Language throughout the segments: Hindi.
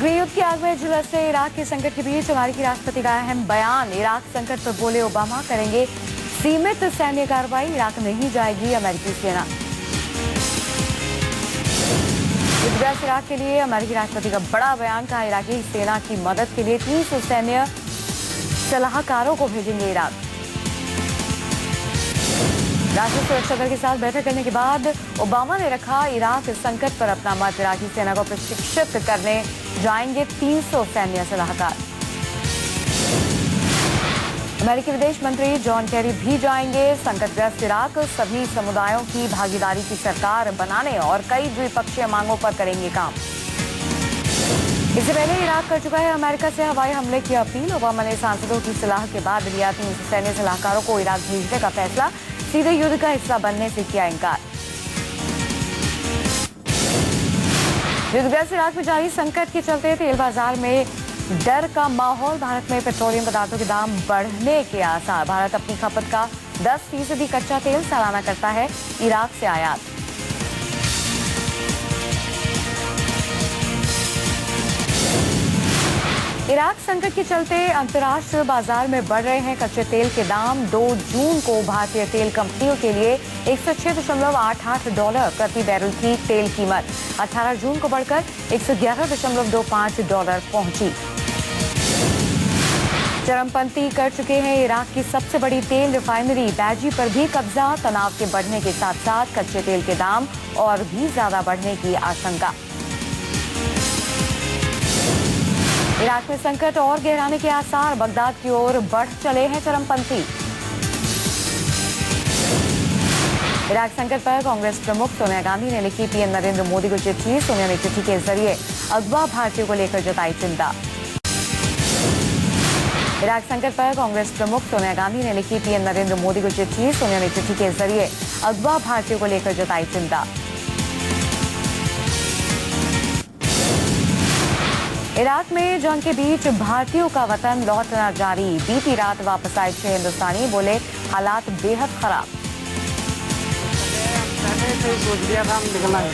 गृह युद्ध की आग में झुलसते इराक के संकट के बीच अमेरिकी राष्ट्रपति का अहम बयान। इराक संकट पर बोले ओबामा, करेंगे सीमित सैन्य कार्रवाई, इराक नहीं जाएगी अमेरिकी सेना। युद्धग्रस्त इराक के लिए अमेरिकी राष्ट्रपति का बड़ा बयान। कहा, इराकी सेना की मदद के लिए 300 सैन्य सलाहकारों को भेजेंगे इराक। राष्ट्रीय सुरक्षा दल के साथ बैठक करने के बाद ओबामा ने रखा इराक संकट पर अपना मत। इराकी सेना को प्रशिक्षित करने जाएंगे 300 सैन्य सलाहकार। अमेरिकी विदेश मंत्री जॉन केरी भी जाएंगे संकटग्रस्त इराक। सभी समुदायों की भागीदारी की सरकार बनाने और कई द्विपक्षीय मांगों पर करेंगे काम। इससे पहले इराक कर चुका है अमेरिका से हवाई हमले की अपील। ओबामा ने सांसदों की सलाह के बाद लिया 300 सैन्य सलाहकारों को इराक भेजने का फैसला। सीधे युद्ध का हिस्सा बनने से किया इनकार। युद्धग्रस्त इराक में जारी संकट के चलते तेल बाजार में डर का माहौल। भारत में पेट्रोलियम पदार्थों के दाम बढ़ने के आसार। भारत अपनी खपत का 10% कच्चा तेल सालाना करता है इराक से आयात। इराक संकट के चलते अंतर्राष्ट्रीय बाजार में बढ़ रहे हैं कच्चे तेल के दाम। 2 जून को भारतीय तेल कंपनियों के लिए $106.88 प्रति बैरल थी तेल कीमत। 18 जून को बढ़कर $111.25 पहुंची। चरमपंथी कर चुके हैं इराक की सबसे बड़ी तेल रिफाइनरी बैजी पर भी कब्जा। तनाव के बढ़ने के साथ साथ कच्चे तेल के दाम और भी ज्यादा बढ़ने की आशंका। इराक में संकट और गहराने के आसार। बगदाद की ओर बढ़ चले हैं चरमपंथी। इराक संकट पर कांग्रेस प्रमुख सोनिया गांधी ने लिखी पीएम नरेंद्र मोदी को चिट्ठी। सोनिया ने चिट्ठी के जरिए अगवा भारतीयों को लेकर जताई चिंता। इराक संकट पर कांग्रेस प्रमुख सोनिया गांधी ने लिखी पीएम नरेंद्र मोदी को चिट्ठी। सोनिया ने चिट्ठी के जरिए अगवा भारतीयों को लेकर जताई चिंता। इराक में जंग के बीच भारतीयों का वतन लौटना जारी। बीती रात वापस आए 6 हिंदुस्तानी, बोले हालात बेहद खराब। सोच लिया था हम निकलना है,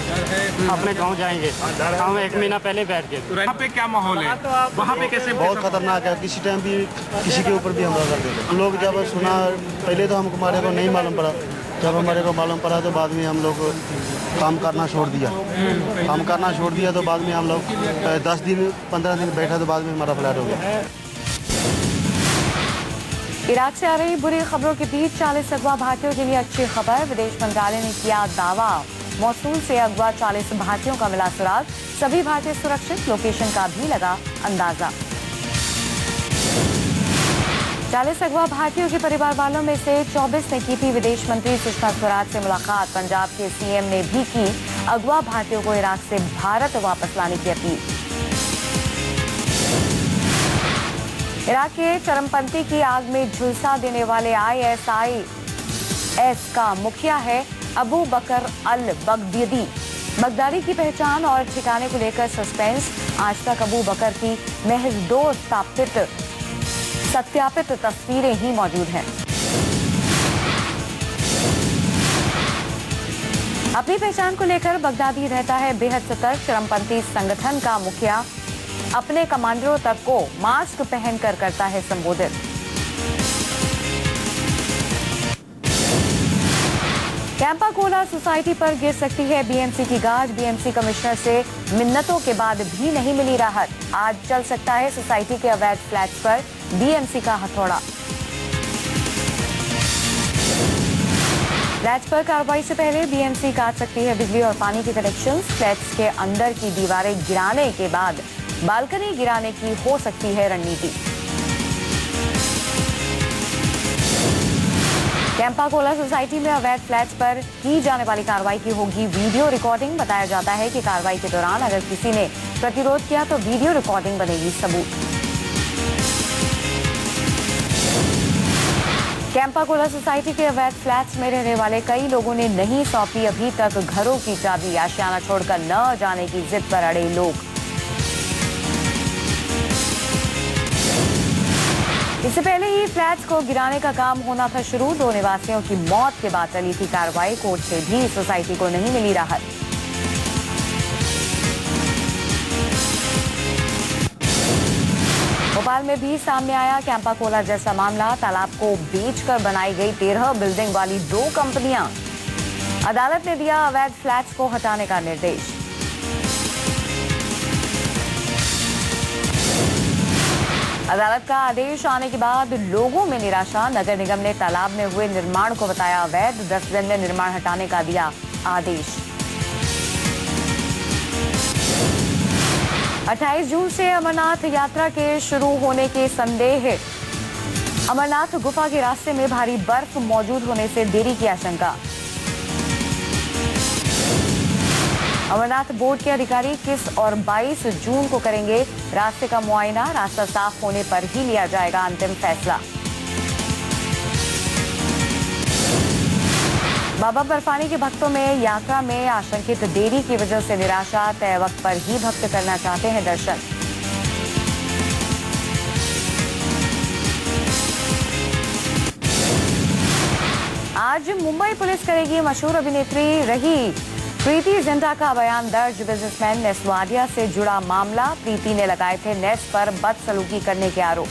अपने गांव जाएंगे। हम 1 महीना पहले बैठ गए। वहाँ पे क्या माहौल है? वहाँ पे कैसे? बहुत खतरनाक है। किसी टाइम भी किसी के ऊपर भी हमला कर देते। हम लोग जब सुना, पहले तो हमको हमारे को नहीं मालूम पड़ा। जब हमारे को मालूम पड़ा तो बाद में हम लोग काम करना छोड़ दिया। तो बाद में हम लोग 10 दिन 15 दिन बैठा तो बाद में हमारा फ्लैट हो गया। इराक से आ रही बुरी खबरों के बीच 40 अगवा भारतीयों के लिए अच्छी खबर। विदेश मंत्रालय ने किया दावा, मौसूल से अगवा 40 भारतीयों का मिला सुराग। सभी भारतीय सुरक्षित, लोकेशन का भी लगा अंदाजा। 40 अगवा भारतीयों के परिवार वालों में से 24 ने की थी विदेश मंत्री सुषमा स्वराज से मुलाकात। पंजाब के सीएम ने भी की अगवा भारतीयों को इराक से भारत वापस लाने की अपील। इराक के चरमपंथी की आग में झुलसा देने वाले ISIS का मुखिया है अबू बकर अल बगदादी। बगदादी की पहचान और ठिकाने को लेकर सस्पेंस। आज तक अबू बकर की महज 2 सत्यापित तस्वीरें ही मौजूद हैं। अपनी पहचान को लेकर बगदादी रहता है बेहद सतर्क। चरमपंथी संगठन का मुखिया अपने कमांडरों तक को मास्क पहनकर करता है संबोधित। कैंपा कोला सोसाइटी पर गिर सकती है बीएमसी की गाज। बीएमसी कमिश्नर से मिन्नतों के बाद भी नहीं मिली राहत। आज चल सकता है सोसाइटी के अवैध फ्लैट्स पर बीएमसी का हथौड़ा। फ्लैट्स पर कार्रवाई से पहले बीएमसी काट सकती है बिजली और पानी के कनेक्शन। फ्लैट्स के अंदर की दीवारें गिराने के बाद बालकनी गिराने की हो सकती है रणनीति। कैंपा कोला सोसाइटी में अवैध फ्लैट्स पर की जाने वाली कार्रवाई की होगी वीडियो रिकॉर्डिंग। बताया जाता है कि कार्रवाई के दौरान अगर किसी ने प्रतिरोध किया तो वीडियो रिकॉर्डिंग बनेगी सबूत। कैंपा कोला सोसाइटी के अवैध फ्लैट्स में रहने वाले कई लोगों ने नहीं सौंपी अभी तक घरों की चाबी। आशियाना छोड़कर न जाने की जिद पर अड़े लोग। इससे पहले ही फ्लैट्स को गिराने का काम होना था शुरू। 2 निवासियों की मौत के बाद चली थी कार्रवाई। कोर्ट से भी सोसाइटी को नहीं मिली राहत। भोपाल में भी सामने आया कैंपा कोला जैसा मामला। तालाब को बेचकर बनाई गई 13 बिल्डिंग वाली 2 कंपनियां। अदालत ने दिया अवैध फ्लैट्स को हटाने का निर्देश। अदालत का आदेश आने के बाद लोगों में निराशा। नगर निगम ने तालाब में हुए निर्माण को बताया अवैध। 10 दिन में निर्माण हटाने का दिया आदेश। 28 जून से अमरनाथ यात्रा के शुरू होने के संदेह। अमरनाथ गुफा के रास्ते में भारी बर्फ मौजूद होने से देरी की आशंका। अमरनाथ बोर्ड के अधिकारी 21 और 22 जून को करेंगे रास्ते का मुआयना। रास्ता साफ होने पर ही लिया जाएगा अंतिम फैसला। बाबा बर्फानी के भक्तों में यात्रा में आशंकित देरी की वजह से निराशा। तय वक्त पर ही भक्त करना चाहते हैं दर्शन। आज मुंबई पुलिस करेगी मशहूर अभिनेत्री रही प्रीति जिंटा का बयान दर्ज। बिजनेसमैन नेस्वाडिया से जुड़ा मामला। प्रीति ने लगाए थे नेस पर बदसलूकी करने के आरोप।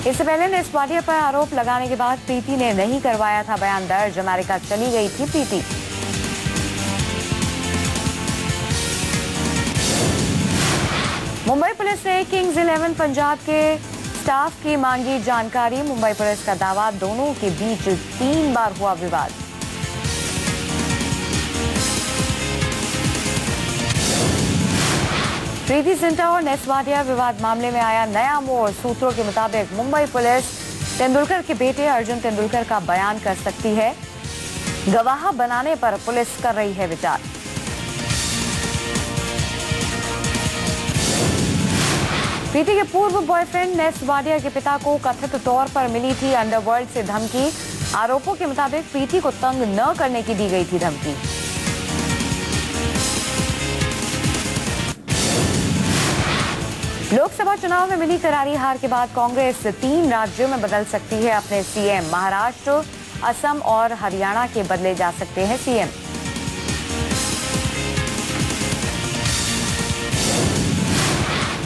इससे पहले नेस्वाडिया पर आरोप लगाने के बाद प्रीति ने नहीं करवाया था बयान दर्ज। अमेरिका चली गई थी प्रीति। मुंबई पुलिस ने किंग्स 11 पंजाब के स्टाफ की मांगी जानकारी। मुंबई पुलिस का दावा दोनों के बीच 3 बार हुआ विवाद। प्रीति जिंटा और नेस्वाडिया विवाद मामले में आया नया मोड़। सूत्रों के मुताबिक मुंबई पुलिस तेंदुलकर के बेटे अर्जुन तेंदुलकर का बयान कर सकती है। गवाह बनाने पर पुलिस कर रही है विचार। प्रीति के पूर्व बॉयफ्रेंड नेस्वाडिया के पिता को कथित तौर पर मिली थी अंडरवर्ल्ड से धमकी। आरोपों के मुताबिक प्रीति को तंग न करने की दी गई थी धमकी। लोकसभा चुनाव में मिली करारी हार के बाद कांग्रेस 3 राज्यों में बदल सकती है अपने सीएम। महाराष्ट्र, असम और हरियाणा के बदले जा सकते हैं सीएम।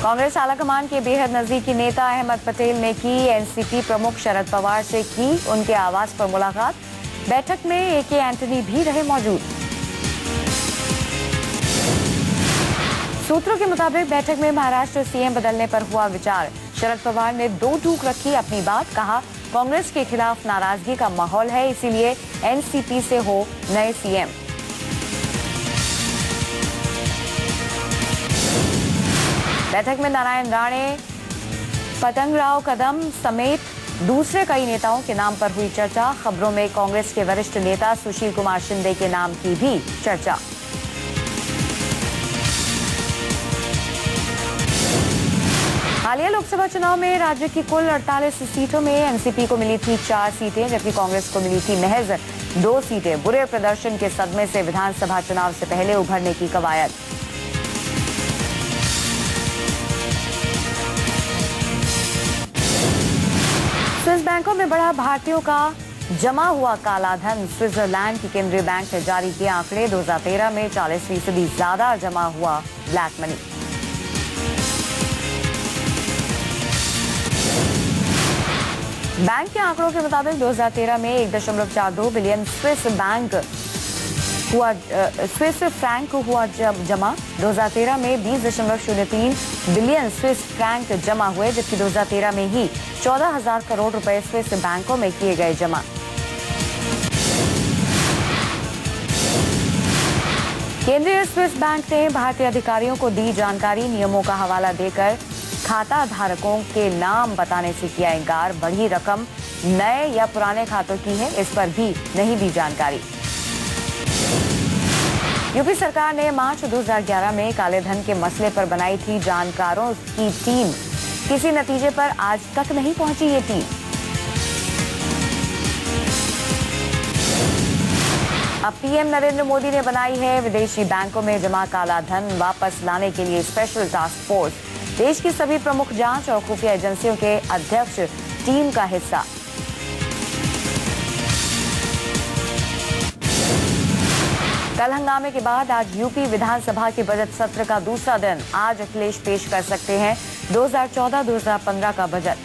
कांग्रेस आलाकमान के बेहद नजदीकी नेता अहमद पटेल ने की एनसीपी प्रमुख शरद पवार से की उनके आवास पर मुलाकात। बैठक में एके एंटनी भी रहे मौजूद। सूत्रों के मुताबिक बैठक में महाराष्ट्र सीएम बदलने पर हुआ विचार। शरद पवार ने 2 टूक रखी अपनी बात। कहा कांग्रेस के खिलाफ नाराजगी का माहौल है, इसीलिए एनसीपी से हो नए सीएम। बैठक में नारायण राणे, पतंगराव कदम समेत दूसरे कई नेताओं के नाम पर हुई चर्चा। खबरों में कांग्रेस के वरिष्ठ नेता सुशील कुमार शिंदे के नाम की भी चर्चा। हालिया लोकसभा चुनाव में राज्य की कुल 48 सीटों में एनसीपी को मिली थी 4 सीटें, जबकि कांग्रेस को मिली थी महज 2 सीटें। बुरे प्रदर्शन के सदमे से विधानसभा चुनाव से पहले उभरने की कवायद। स्विस बैंकों में बढ़ा भारतीयों का जमा हुआ काला धन। स्विट्जरलैंड की केंद्रीय बैंक ने जारी किए आंकड़े। 2013 में 40% ज्यादा जमा हुआ ब्लैक मनी। बैंक के आंकड़ों के मुताबिक 2013 में 1.42 बिलियन स्विस फ्रैंक हुआ जमा। 2013 में 20.03 बिलियन स्विस फ्रैंक जमा हुए, जबकि 2013 में ही 14,000 करोड़ रुपए स्विस बैंकों में किए गए जमा। केंद्रीय स्विस बैंक ने भारतीय अधिकारियों को दी जानकारी। नियमों का हवाला देकर खाता धारकों के नाम बताने से किया इनकार। बड़ी रकम नए या पुराने खातों की है, इस पर भी नहीं दी जानकारी। यूपी सरकार ने मार्च 2011 में काले धन के मसले पर बनाई थी जानकारों की टीम। किसी नतीजे पर आज तक नहीं पहुंची ये टीम। अब पीएम नरेंद्र मोदी ने बनाई है विदेशी बैंकों में जमा काला धन वापस लाने के लिए स्पेशल टास्क फोर्स। देश की सभी प्रमुख जांच और खुफिया एजेंसियों के अध्यक्ष टीम का हिस्सा। कल हंगामे के बाद आज यूपी विधानसभा के बजट सत्र का दूसरा दिन। आज अखिलेश पेश कर सकते हैं 2014-2015 का बजट।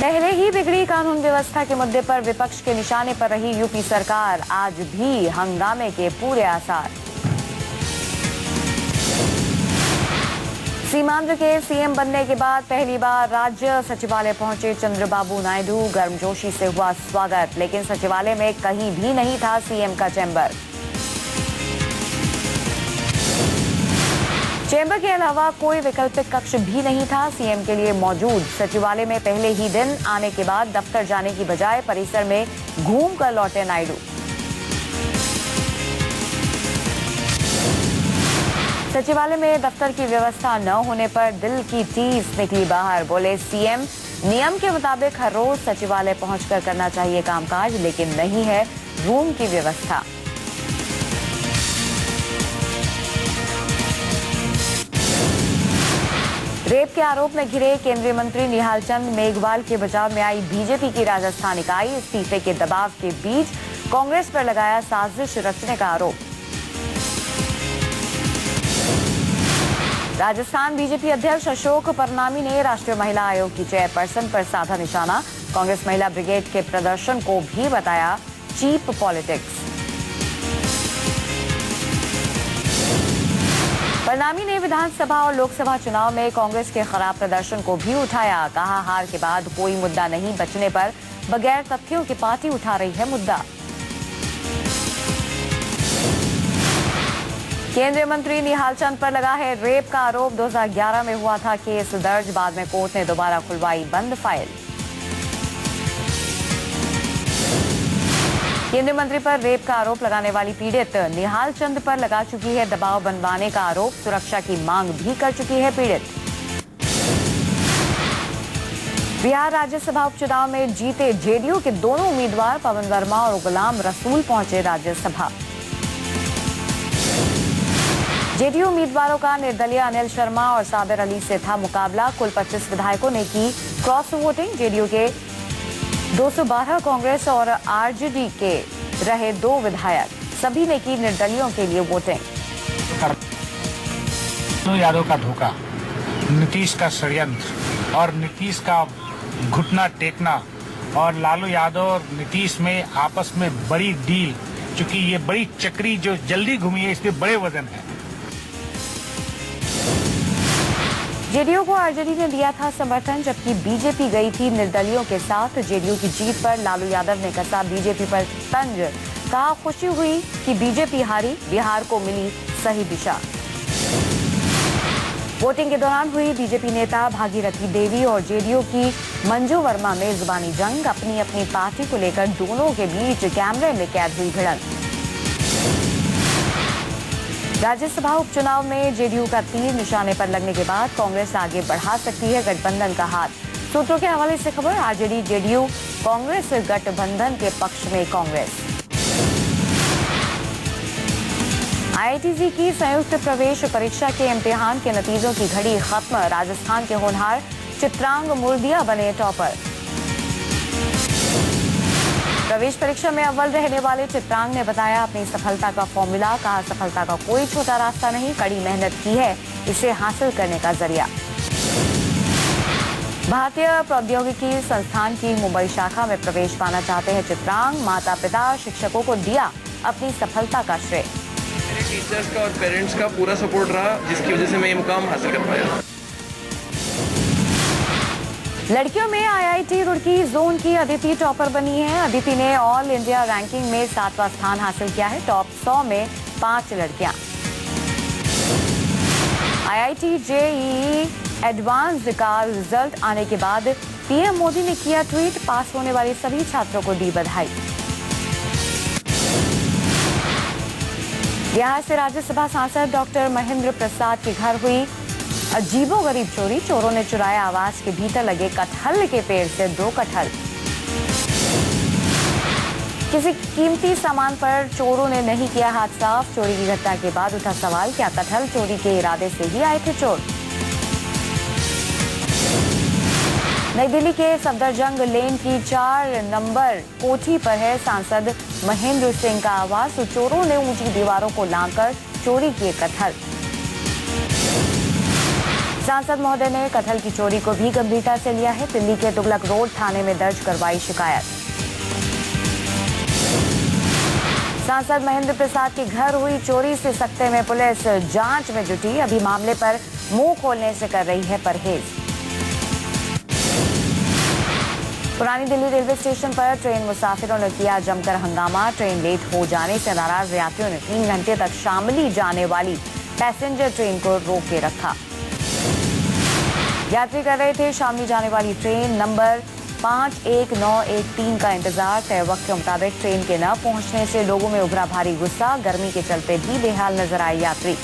पहले ही बिगड़ी कानून व्यवस्था के मुद्दे पर विपक्ष के निशाने पर रही यूपी सरकार। आज भी हंगामे के पूरे आसार। सीमांध्र के सीएम बनने के बाद पहली बार राज्य सचिवालय पहुंचे चंद्रबाबू नायडू। गर्मजोशी से हुआ स्वागत, लेकिन सचिवालय में कहीं भी नहीं था सीएम का चैम्बर। चैम्बर के अलावा कोई वैकल्पिक कक्ष भी नहीं था सीएम के लिए मौजूद। सचिवालय में पहले ही दिन आने के बाद दफ्तर जाने की बजाय परिसर में घूम कर लौटे नायडू। सचिवालय में दफ्तर की व्यवस्था न होने पर दिल की टीस निकली बाहर। बोले सीएम नियम के मुताबिक हर रोज सचिवालय पहुंचकर करना चाहिए कामकाज, लेकिन नहीं है रूम की व्यवस्था। रेप के आरोप में घिरे केंद्रीय मंत्री निहाल चंद मेघवाल के बचाव में आई बीजेपी की राजस्थान इकाई। इस्तीफे के दबाव के बीच कांग्रेस पर लगाया साजिश रचने का आरोप। राजस्थान बीजेपी अध्यक्ष अशोक परनामी ने राष्ट्रीय महिला आयोग की चेयरपर्सन पर साधा निशाना। कांग्रेस महिला ब्रिगेड के प्रदर्शन को भी बताया चीप पॉलिटिक्स। परनामी ने विधानसभा और लोकसभा चुनाव में कांग्रेस के खराब प्रदर्शन को भी उठाया। कहा हार के बाद कोई मुद्दा नहीं बचने पर बगैर तथ्यों की पार्टी उठा रही है मुद्दा। केंद्रीय मंत्री निहाल चंद पर लगा है रेप का आरोप। 2011 में हुआ था केस दर्ज, बाद में कोर्ट ने दोबारा खुलवाई बंद फाइल। केंद्रीय मंत्री पर रेप का आरोप लगाने वाली पीड़ित निहाल चंद पर लगा चुकी है दबाव बनवाने का आरोप। सुरक्षा की मांग भी कर चुकी है पीड़ित। बिहार राज्यसभा उपचुनाव में जीते जेडीयू के दोनों उम्मीदवार पवन वर्मा और गुलाम रसूल पहुंचे राज्यसभा। जेडीयू उम्मीदवारों का निर्दलीय अनिल शर्मा और साबिर अली से था मुकाबला। कुल 25 विधायकों ने की क्रॉस वोटिंग। जेडीयू के 212, कांग्रेस और आरजेडी के रहे 2 विधायक। सभी ने की निर्दलियों के लिए वोटिंग। यादव का धोखा, नीतीश का षड्यंत्र और नीतीश का घुटना टेकना और लालू यादव और नीतीश में आपस में बड़ी डील, चूंकि ये बड़ी चक्री जो जल्दी घूमी है, इसमें बड़े वजन है। जेडीयू को आरजेडी ने दिया था समर्थन, जबकि बीजेपी गई थी निर्दलियों के साथ। जेडीयू की जीत पर लालू यादव ने कसा बीजेपी पर तंज। कहा खुशी हुई कि बीजेपी हारी, बिहार को मिली सही दिशा। वोटिंग के दौरान हुई बीजेपी नेता भागीरथी देवी और जेडीयू की मंजू वर्मा में जुबानी जंग। अपनी अपनी पार्टी को लेकर दोनों के बीच कैमरे में कैद हुई भिड़ंत। राज्यसभा उपचुनाव में जेडीयू का तीर निशाने पर लगने के बाद कांग्रेस आगे बढ़ा सकती है गठबंधन का हाथ। सूत्रों के हवाले से खबर, आरजेडी जेडीयू कांग्रेस गठबंधन के पक्ष में कांग्रेस। आईआईटीजी की संयुक्त प्रवेश परीक्षा के इम्तिहान के नतीजों की घड़ी खत्म। राजस्थान के होनहार चित्रांग मुर्दिया बने टॉपर। प्रवेश परीक्षा में अव्वल रहने वाले चित्रांग ने बताया अपनी सफलता का फॉर्मूला। कहा सफलता का कोई छोटा रास्ता नहीं, कड़ी मेहनत की है इसे हासिल करने का जरिया। भारतीय प्रौद्योगिकी संस्थान की मुंबई शाखा में प्रवेश पाना चाहते हैं चित्रांग। माता पिता शिक्षकों को दिया अपनी सफलता का श्रेय। मेरे टीचर्स का और पेरेंट्स का पूरा सपोर्ट रहा, जिसकी वजह से मैं ये मुकाम हासिल कर पाया। लड़कियों में आईआईटी रुड़की जोन की अदिति टॉपर बनी है। अदिति ने ऑल इंडिया रैंकिंग में 7वां स्थान हासिल किया है। टॉप 100 में 5 लड़कियां। आईआईटी जेईई एडवांस्ड का रिजल्ट आने के बाद पीएम मोदी ने किया ट्वीट। पास होने वाले सभी छात्रों को दी बधाई। बिहार से राज्यसभा सांसद डॉक्टर महेंद्र प्रसाद के घर हुई अजीबोगरीब चोरी। चोरों ने चुराया आवास के भीतर लगे कटहल के पेड़ से 2 कटहल। किसी कीमती सामान पर चोरों ने नहीं किया हाथ साफ। चोरी की घटना के बाद उठा सवाल, क्या कटहल चोरी के इरादे से ही आए थे चोर? नई दिल्ली के सफदरजंग लेन की 4 नंबर कोठी पर है सांसद महेंद्र सिंह का आवास। तो चोरों ने ऊंची दीवारों को लांघकर चोरी किए कटहल। सांसद महोदय ने कटहल की चोरी को भी गंभीरता से लिया है। दिल्ली के तुगलक रोड थाने में दर्ज करवाई शिकायत। सांसद महेंद्र प्रसाद के घर हुई चोरी से सकते में पुलिस जांच में जुटी। अभी मामले पर मुंह खोलने से कर रही है परहेज। पुरानी दिल्ली रेलवे स्टेशन पर ट्रेन मुसाफिरों ने किया जमकर हंगामा। ट्रेन लेट हो जाने से नाराज यात्रियों ने 3 घंटे तक शामली जाने वाली पैसेंजर ट्रेन को रोक के रखा। यात्री कर रहे थे शामली जाने वाली ट्रेन नंबर 51913 का इंतजार। तय वक्त के मुताबिक ट्रेन के न पहुंचने से लोगों में उभरा भारी गुस्सा। गर्मी के चलते भी बेहाल नजर आए यात्री।